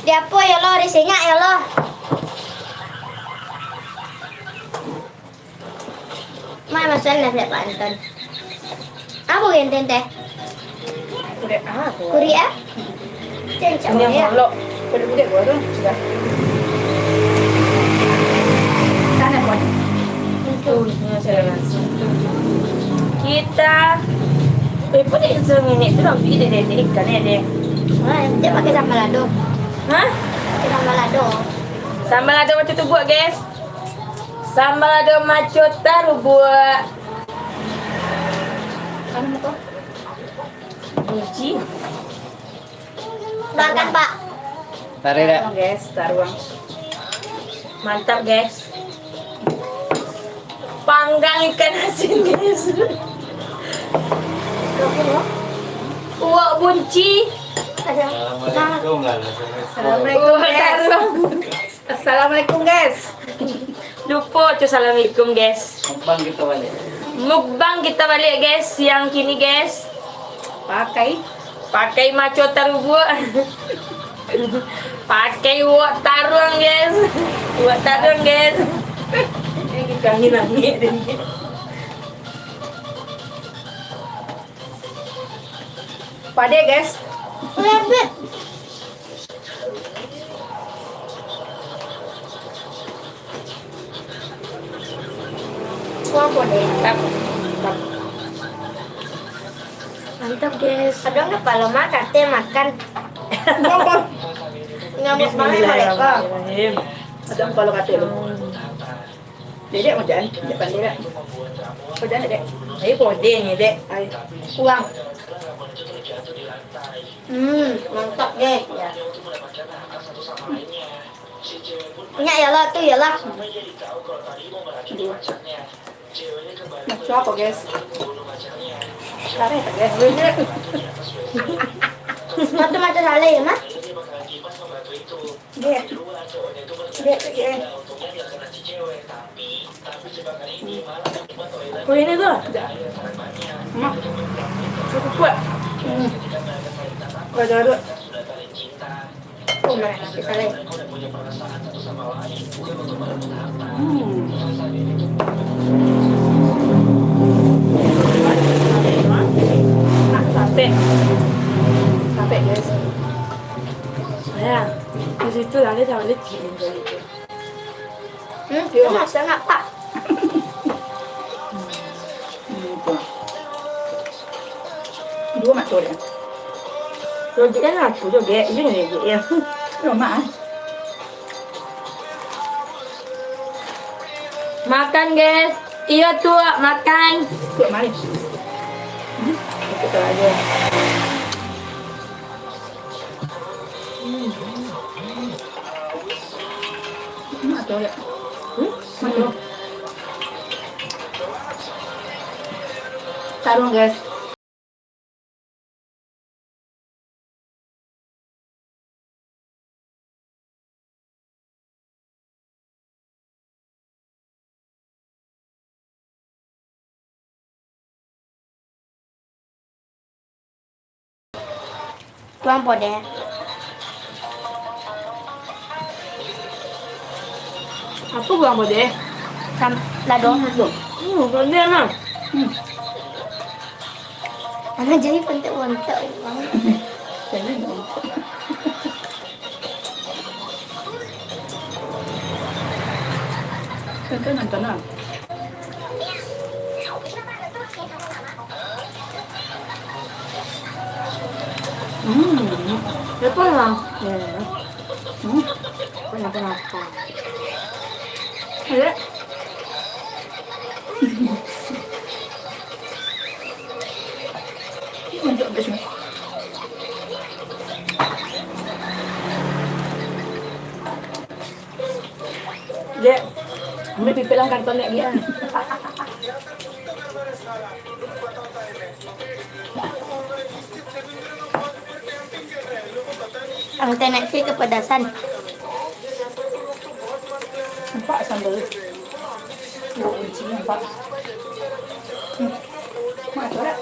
Dia apa ya lo, risinya ya lo. Mai masukin nasi Pak Anton. Apa yang teh? Kuri ya? Cincang Ini yang ya. holok. Kulit-kulit gua tuh sudah. Sana buat. Tuh, saya langsung. Kita pwede isang ini itu lang bide deh ikan deh. Dia pakai sambal lado. Hah? Pakai sambal lado. Sambal lado macam tu buat guys. Sambal lado macam taru buat. Ano to? Uji. Makan Pak. Tarik dah. Guys, taruang. Mantap guys. Panggang ikan asin guys. Uak bunci. Assalamualaikum lah. Assalamualaikum guys. Assalamualaikum guys. Lupa cu assalamualaikum guys. Mukbang kita balik. Mukbang kita balik guys. Yang kini guys. Pakai maco tarubu. Pakai uak taruang guys. Uak taruang guys. Ini kangen nangis ini. Pade guys. Lebih. Kurang deh. Mantap guys. Ada nggak kalau makan teh makan. Nyamuk banget mereka. Ada kalau kata lu. Dedek mau jalan, depan dedek. Mau jalan dedek. Ayo kode nih dek. Ayo. Uang. Mantap deh. Ya. Punya ya lah tuh ya lah. Macam apa guys? Lari tak guys? Macam-macam lale ya mah. Dek. Dek, dek. Kau ini tu? Mak. Cukup kuat. Kau jangan duduk. Oh, mana kita lagi. Nah, sampai. Sampai guys. Ya, di situ lari sama dia kirim ke itu. Dia masih nak Pak. Dua mak tu dia. Rồi chị là chủ cho ghẹ chứ này chị em. Rồi mà. Makan guys. Iya tua makan. Tua mari. Kita aja. Mak tu ya. Mak tu. Taruh guys. Tuang pode. Apa buang boleh? Sam lado. Boleh mah. Anak jadi pentek-pentek. Nonton. Apa lah? Kenapa? Ada. Untuk besok. Dek, ambil pipilang karton lagi ya. Ang tenek sih kepedasan. Nampak sambal. Kunci nampak. Mak tu dah.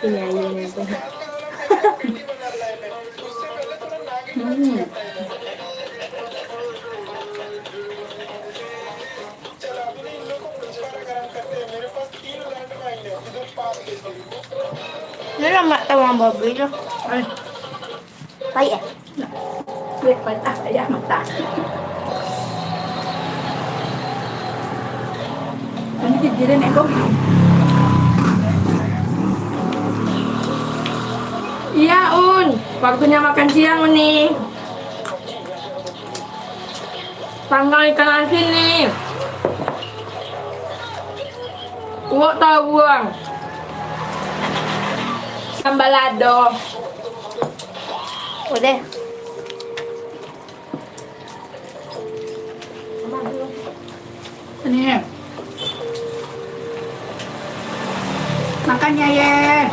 Penyanyi itu. Ini lama sama babi tuh. Pahit ya? Lihat mata ya mata. Ini jadi neko. Iya Un, waktunya makan siang nih. Panggang ikan asin nih. Uwak tahu buang. Sambal lado. Udah. Ini. Makan ya ye.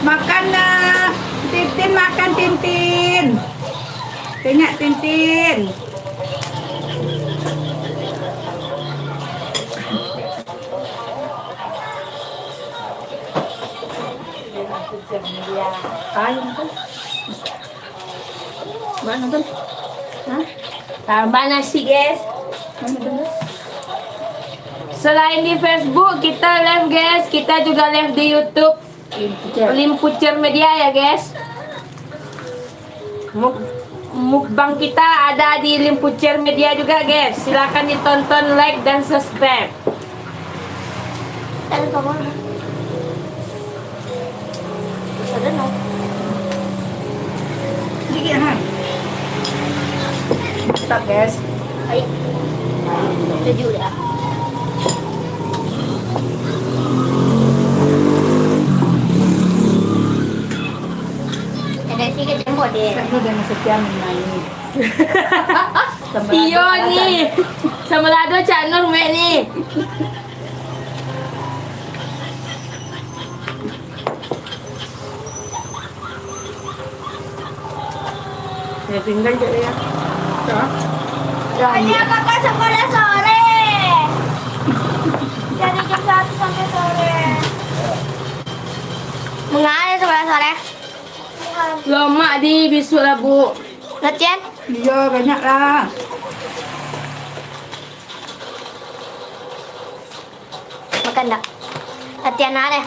Makan lah. Tintin makan Tintin. Tengok Tintin. Ayo nonton. Mana nonton? Hah? Tambah nasi guys. Selain di Facebook kita live guys, kita juga live di YouTube Limpucer Media ya guys. Mukbang kita ada di Limpucer Media juga guys. Silakan ditonton, like dan subscribe. Tahu kamu? Sudah no. Iya kan? Stop guys. Ayo. Tujuh ya. Ada sikit jemput deh. Saya udah sekian main. Iyo nih. Sama lado Cak Nur mek nih. Ya tinggal jadi ya. Hanya kakak sekolah sore. Dari jam 1 sampai sore. Mengapa sekolah sore? Lama di bisu lah bu. Latihan? Iya banyak lah. Makan dak? Latihan ada?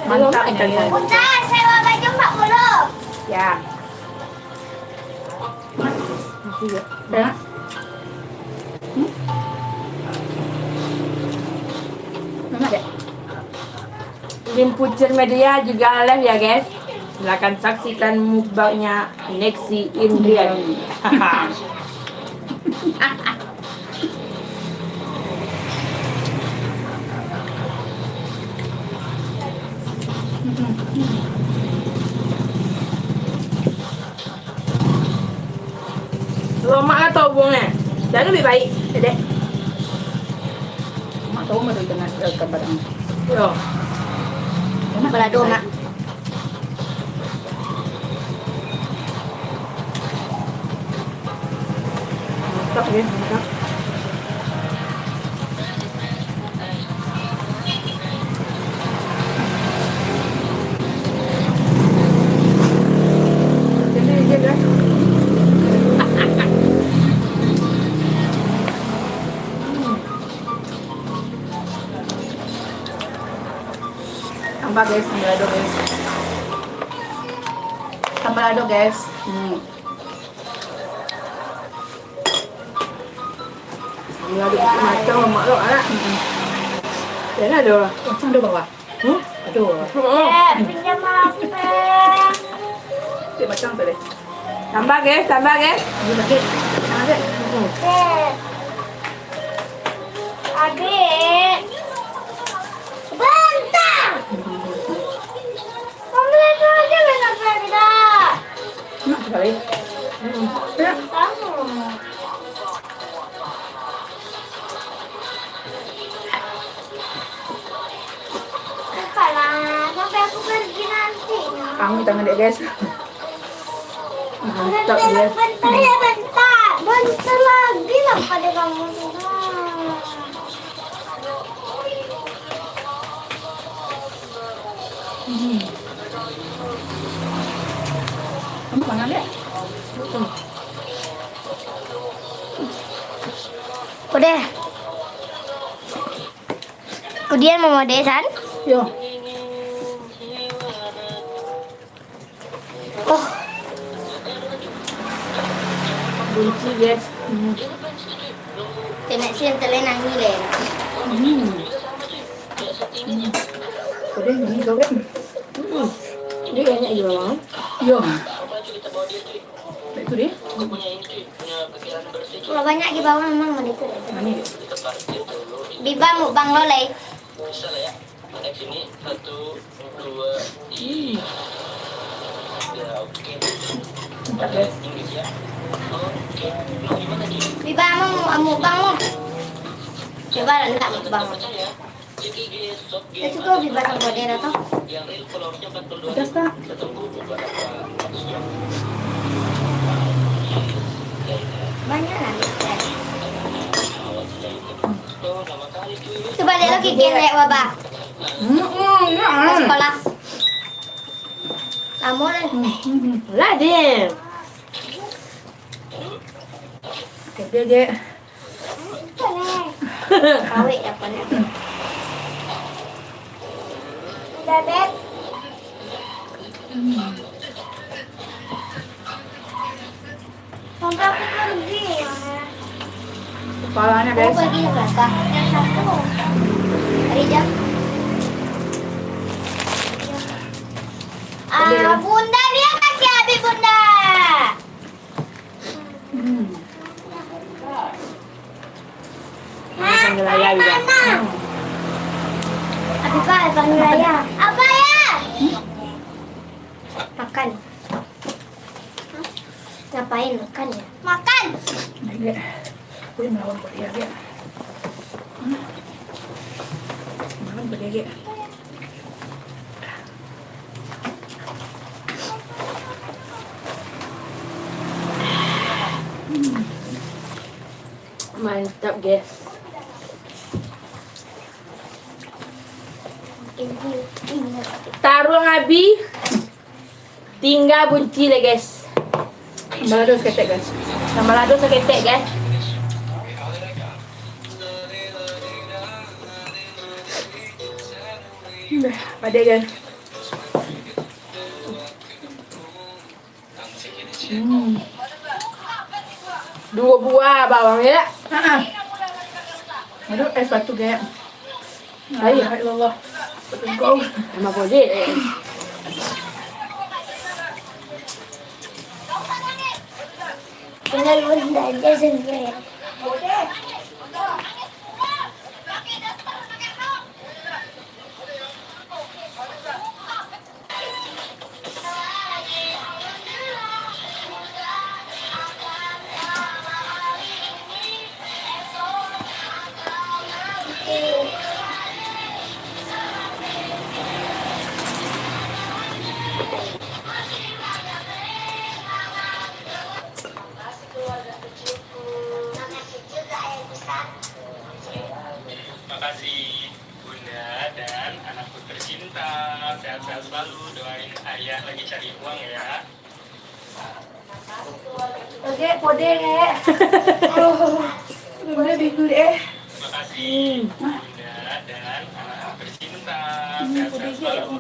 Mantap ya. Bunda, sewa baju Mbak dulu. Ya. Ya. Mana dek? Limpucer Media juga live ya guys. Silakan saksikan mukbangnya Nexi Indriani. Mak atau buangnya? Dan lebih baik, Dedek. Mak tahu mau dengan kabar ini. Yo. Balado mak. Mantap ya, mantap. Jadi dia guys. Tambah guys, sambal lado guys. Sambal lado guys. Sambal lado macam mak lo anak. Dia ada. Macam ada bawah. Aduh. Pinjam HP. Dia macam tu deh. Tambah guys, tambah guys. Ini lagi. Ada. Adik. Bentang. Kamu lihat aja besok tidak. Nak sekali. Ya. Kamu. Kalah sampai aku pergi nanti. Kamu tangan dia guys. Mantap Bentar, guys. bentar ya bentar. Bentar lagi lah pada kamu. Udah. Kemudian mau desan. Yo. Oh, Bunci guys. kena siang telenang gile. Kode ini kode. Dia kayaknya juga bang. Yo. Itu dia. Kalau banyak di bawah memang mau itu. Mana dia? Biba mau bang lolai. Bentar guys. Biba mau bang mau. Biba enggak mau bang. Itu kok biba sang bodera toh. Udah kak. Banyak lah. Coba dia lagi kira wabah. Ke sekolah. Lama lah. Lah dia. Kode dia. Kawin apa nih? Bebek. Sampai aku pergi ya. Kepalanya Aku guys. pergi berapa? Yang satu. Hari jam. Bunda dia kasih habis bunda. Panggil ayah juga. Habis pak, panggil ayah. Apa ya? Makan. Ngapain makan ya? Makan. Dia. Gue melawan buat dia dia. Melawan buat dia. Mantap guys. Taruh abi. Tinggal bunci deh guys. Balado seketek guys. Sama balado seketek guys. Pada guys. Dua buah bawang ya. Aduh, es batu kayak. Ayo, Allah. Betul. Sama kode. Tinggal bunda aja sendiri. Makasih Bunda dan anakku tercinta, sehat-sehat selalu, doain ayah lagi cari uang ya. Oke, kode kayak. Boleh bikul Makasih Bunda dan anakku tercinta, sehat-sehat selalu.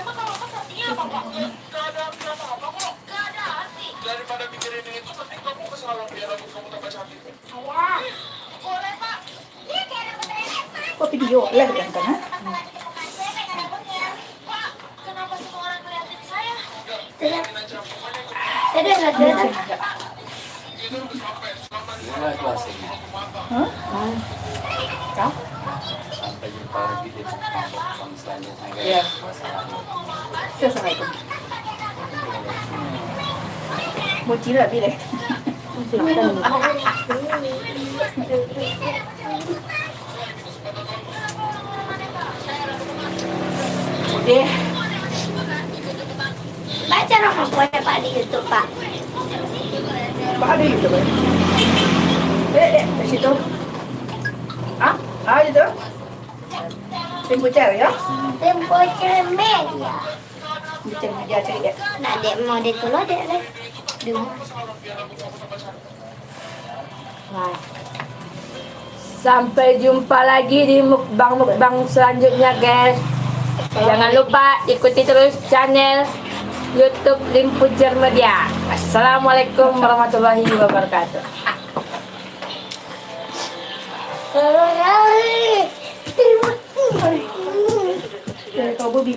Emang kalau apa artinya apa Pak? Gak ada artinya apa-apa kok. Gak ada arti. Daripada pikirin itu, mending kamu ke salon biar rambut kamu tambah cantik. Ayah. Boleh Pak. Dia kayak ada berdaya mas. Kok video lah kan kan? Pak, kenapa semua orang ngeliatin saya? Tadi nggak ada. Gimana kelasnya? Hah? Kau? Sampai jumpa lagi di panggung selanjutnya guys. Iya. Wassalamualaikum. Assalamualaikum. Mau cira deh. Deh. Baca rokoknya Pak di YouTube Pak. Pak ada itu kan? Di situ. Ah, itu. Tempo cari ya? Tempo media. Bicara media cari ya. Nah, dek mau dek dulu dek deh. Dulu. Nah. Sampai jumpa lagi di mukbang selanjutnya, guys. Jangan lupa ikuti terus channel YouTube Limpujer Media. Assalamualaikum warahmatullahi wabarakatuh. Kau bibi